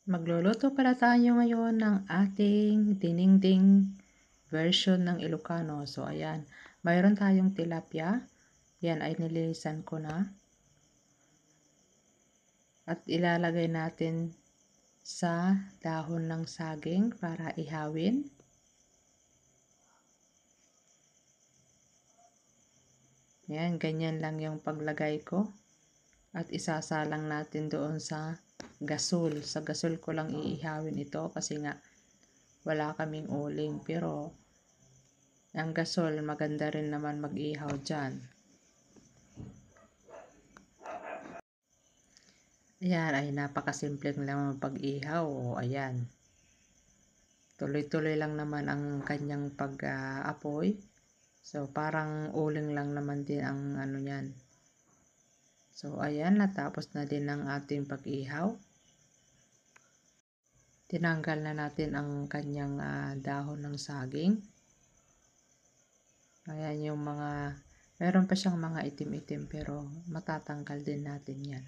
Magluluto pala tayo ngayon ng ating dinengdeng version ng Ilocano. So, ayan. Mayroon tayong tilapia. Yan ay nililisan ko na. At ilalagay natin sa dahon ng saging para ihawin. Yan, ganyan lang yung paglagay ko. At isasalang natin doon sa gasol. Sa gasol ko lang iihawin ito kasi nga wala kaming uling. Pero ang gasol maganda rin naman mag-ihaw dyan. Ayan ay napakasimpleng lang pag-ihaw. Ayan. Tuloy-tuloy lang naman ang kanyang pag-apoy. So parang uling lang naman din ang ano yan. So ayan, natapos na din ang ating pag-ihaw. Tinanggal na natin ang kanyang dahon ng saging. Ayan yung mga, meron pa siyang mga itim-itim pero matatanggal din natin yan.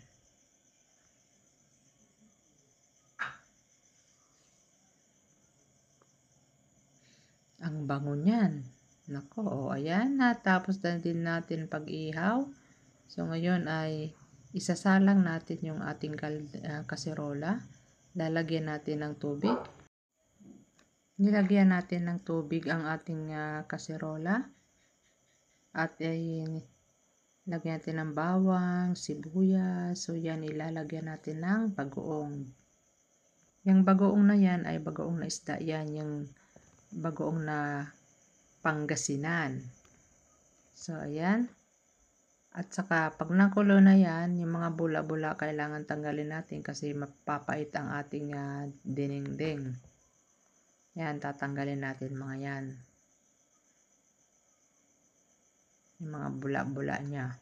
Ang bango niyan. Nako, ayan, natapos na din natin pag-ihaw. So ngayon ay isasalang natin yung ating kaserola. Lalagyan natin ng tubig. Nilagyan natin ng tubig ang ating kaserola. At ay lagyan natin ng bawang, sibuyas. So yan, ilalagyan natin ng bagoong. Yung bagoong na yan ay bagoong na isda. Yan yung bagoong na Pangasinan. So ayan. At saka pag nakulo na yan, yung mga bula-bula kailangan tanggalin natin kasi mapapait ang ating dinengdeng. Yan, tatanggalin natin mga yan. Yung mga bula-bula niya.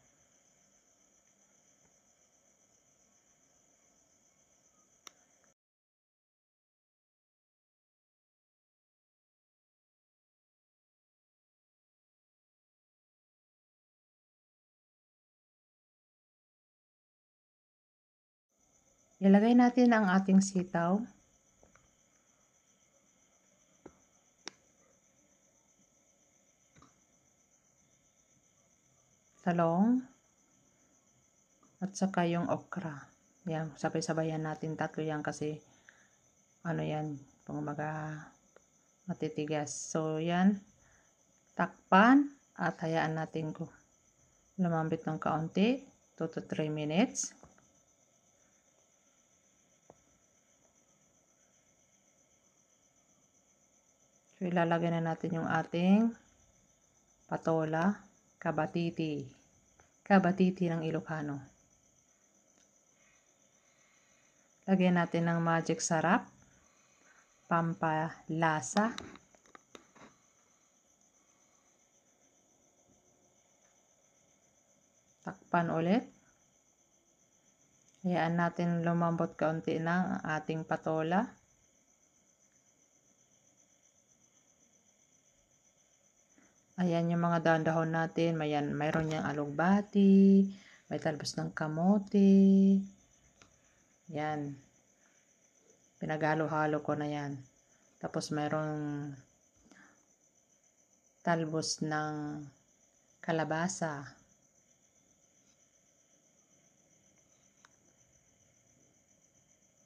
Ilagay natin ang ating sitaw. Talong. At saka yung okra. Yan, sabay-sabayan natin tatlo yan kasi ano yan, matitigas. So yan, takpan at hayaan natin ko lumambit ng kaunti, 2 to 3 minutes. So ilalagay na natin yung ating patola, kabatiti ng Ilocano. Lagyan natin ng magic sarap, pampalasa. Takpan ulit. Hayaan natin lumambot kaunti ng ating patola. Ayan yung mga dahon-dahon natin. Mayroon niyang alugbati, may talbos ng kamote. Yan. Pinaghalo-halo ko na yan. Tapos mayroong talbos ng kalabasa.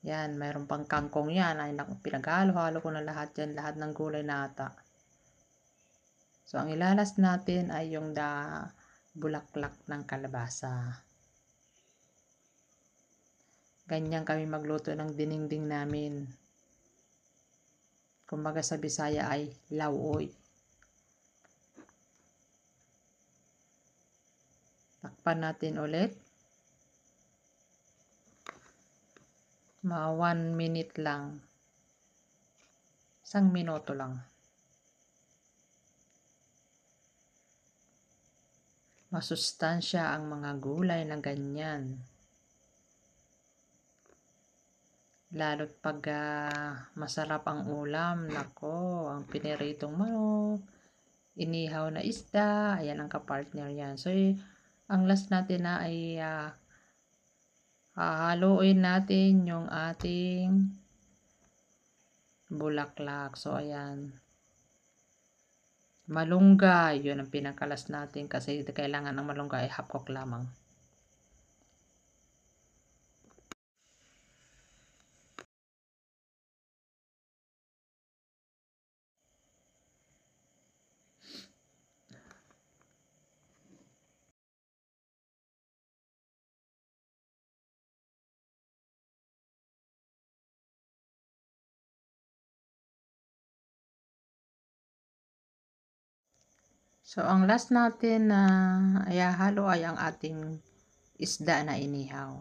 Yan, mayroon pang kangkong yan. Ay, pinaghalo-halo ko na lahat yan. Lahat ng gulay na ata. So, ang ilalas natin ay yung bulaklak ng kalabasa. Ganyan kami magluto ng dinengdeng namin. Kumbaga sa Bisaya ay lauoy. Takpan natin ulit. Mga 1 minute lang. 1 minuto lang. Masustansya ang mga gulay na ganyan. Lalo't pag masarap ang ulam, nako, ang piniritong manok, inihaw na isda, ayan ang kapartner yan. So, ang last natin na ay hahaluin natin yung ating bulaklak. So, ayan. Malunggay, yun ang pinakalas natin kasi kailangan ng malunggay ay half cook lamang. So, ang last natin na ihahalo ay ang ating isda na inihaw.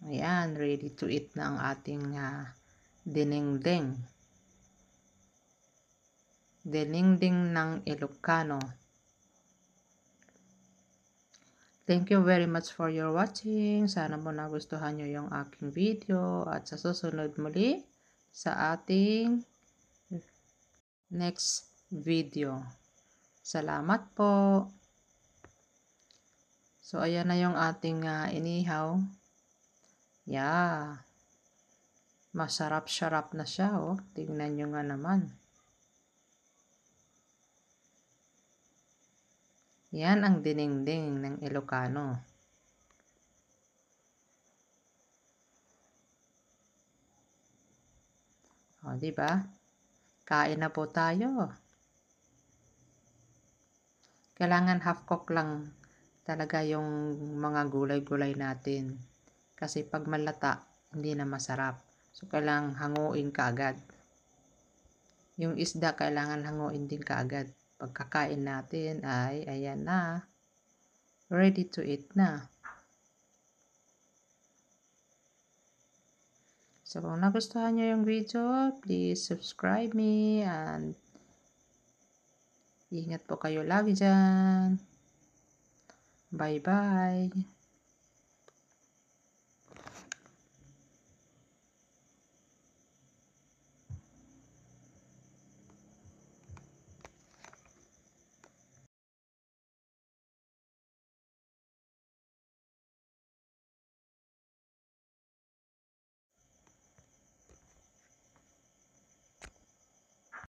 Ayan, ready to eat na ang ating dinengdeng. Dinengdeng ng Ilocano. Thank you very much for your watching. Sana po nagustuhan nyo yung aking video. At sa susunod muli sa ating next video. Salamat po. So, ayan na yung ating inihaw. Yeah. Masarap-sarap na siya, oh. Tingnan nyo nga naman. Yan ang dinengdeng ng Ilocano. O, diba? Kain na po tayo. Kailangan half cook lang talaga yung mga gulay-gulay natin. Kasi pag malata, hindi na masarap. So, kailangan hanguin kaagad. Yung isda, kailangan hanguin din kaagad. Pagkakain natin ay, ayan na. Ready to eat na. So, kung nagustuhan nyo yung video, please subscribe me and ingat po kayo lagi dyan. Bye-bye.